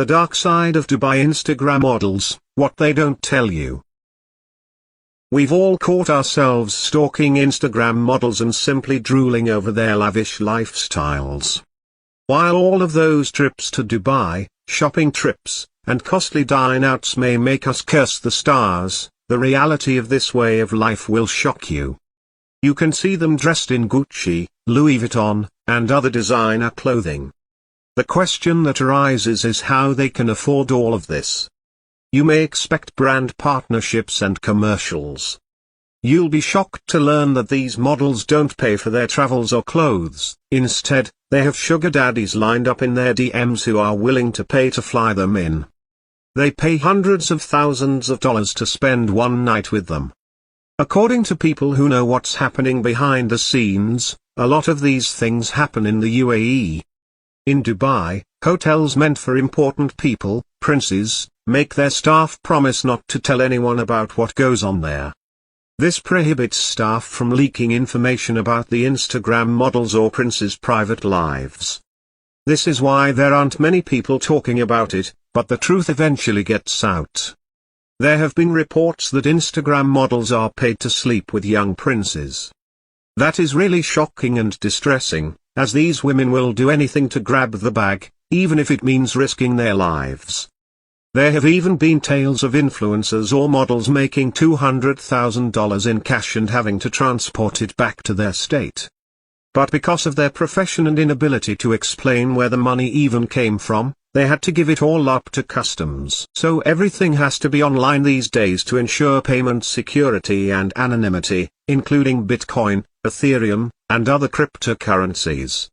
The dark side of Dubai Instagram models, what they don't tell you. We've all caught ourselves stalking Instagram models and simply drooling over their lavish lifestyles. While all of those trips to Dubai, shopping trips, and costly dine-outs may make us curse the stars, the reality of this way of life will shock you. You can see them dressed in Gucci, Louis Vuitton, and other designer clothing. The question that arises is how they can afford all of this. You may expect brand partnerships and commercials. You'll be shocked to learn that these models don't pay for their travels or clothes. Instead, they have sugar daddies lined up in their DMs who are willing to pay to fly them in. They pay hundreds of thousands of dollars to spend one night with them. According to people who know what's happening behind the scenes, a lot of these things happen in the UAE. In Dubai, hotels meant for important people, princes, make their staff promise not to tell anyone about what goes on there. This prohibits staff from leaking information about the Instagram models or princes' private lives. This is why there aren't many people talking about it, but the truth eventually gets out. There have been reports that Instagram models are paid to sleep with young princes. That is really shocking and distressing, as these women will do anything to grab the bag, even if it means risking their lives. There have even been tales of influencers or models making $200,000 in cash and having to transport it back to their state. But because of their profession and inability to explain where the money even came from, they had to give it all up to customs. So everything has to be online these days to ensure payment security and anonymity, including Bitcoin, Ethereum, and other cryptocurrencies.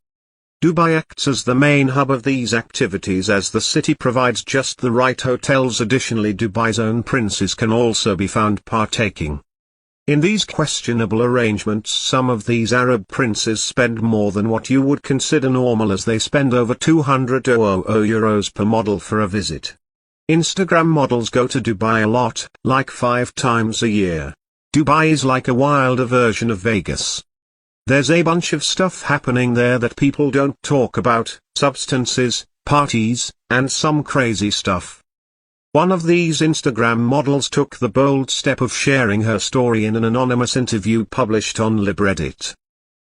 Dubai acts as the main hub of these activities as the city provides just the right hotels. Additionally, Dubai's own princes can also be found partaking in these questionable arrangements. Some of these Arab princes spend more than what you would consider normal, as they spend over €200,000 per model for a visit. Instagram models go to Dubai a lot, like 5 times a year. Dubai is like a wilder version of Vegas. There's a bunch of stuff happening there that people don't talk about: substances, parties, and some crazy stuff. One of these Instagram models took the bold step of sharing her story in an anonymous interview published on Libreddit.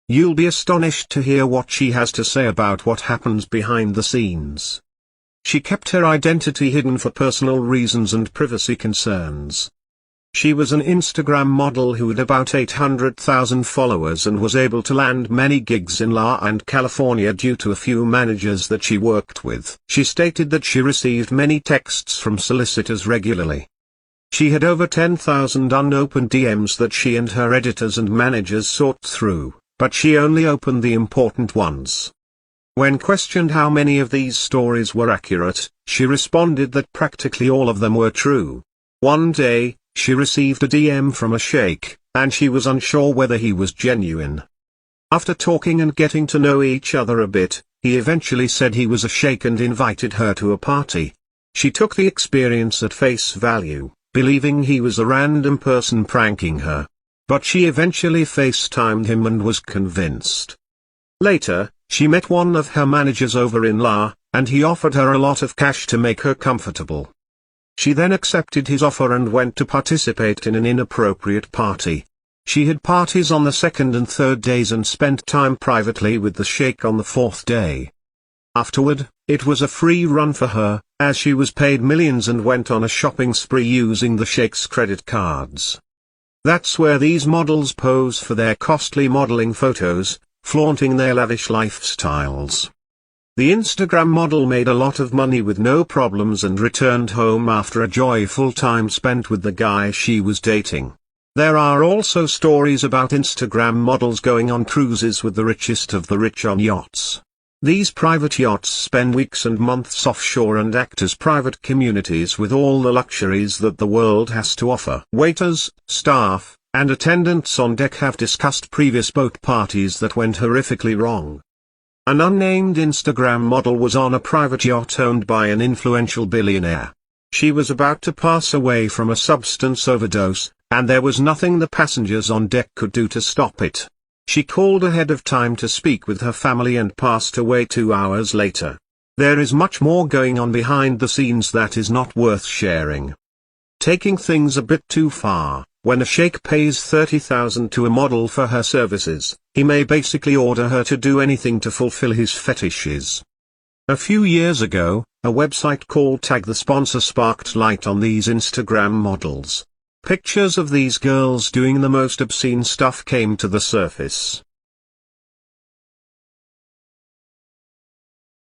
You'll be astonished to hear what she has to say about what happens behind the scenes. She kept her identity hidden for personal reasons and privacy concerns. She was an Instagram model who had about 800,000 followers and was able to land many gigs in La and California due to a few managers that she worked with. She stated that she received many texts from solicitors regularly. She had over 10,000 unopened DMs that she and her editors and managers sought through, but she only opened the important ones. When questioned how many of these stories were accurate, she responded that practically all of them were true. One day, she received a DM from a sheikh, and she was unsure whether he was genuine. After talking and getting to know each other a bit, he eventually said he was a sheikh and invited her to a party. She took the experience at face value, believing he was a random person pranking her. But she eventually FaceTimed him and was convinced. Later, she met one of her managers over in La, and he offered her a lot of cash to make her comfortable. She then accepted his offer and went to participate in an inappropriate party. She had parties on the second and third days and spent time privately with the sheikh on the fourth day. Afterward, it was a free run for her, as she was paid millions and went on a shopping spree using the sheikh's credit cards. That's where these models pose for their costly modeling photos, flaunting their lavish lifestyles. The Instagram model made a lot of money with no problems and returned home after a joyful time spent with the guy she was dating. There are also stories about Instagram models going on cruises with the richest of the rich on yachts. These private yachts spend weeks and months offshore and act as private communities with all the luxuries that the world has to offer. Waiters, staff, and attendants on deck have discussed previous boat parties that went horrifically wrong. An unnamed Instagram model was on a private yacht owned by an influential billionaire. She was about to pass away from a substance overdose, and there was nothing the passengers on deck could do to stop it. She called ahead of time to speak with her family and passed away 2 hours later. There is much more going on behind the scenes that is not worth sharing. Taking things a bit too far, when a sheikh pays 30,000 to a model for her services, he may basically order her to do anything to fulfill his fetishes. A few years ago, a website called Tag the Sponsor sparked light on these Instagram models. Pictures of these girls doing the most obscene stuff came to the surface.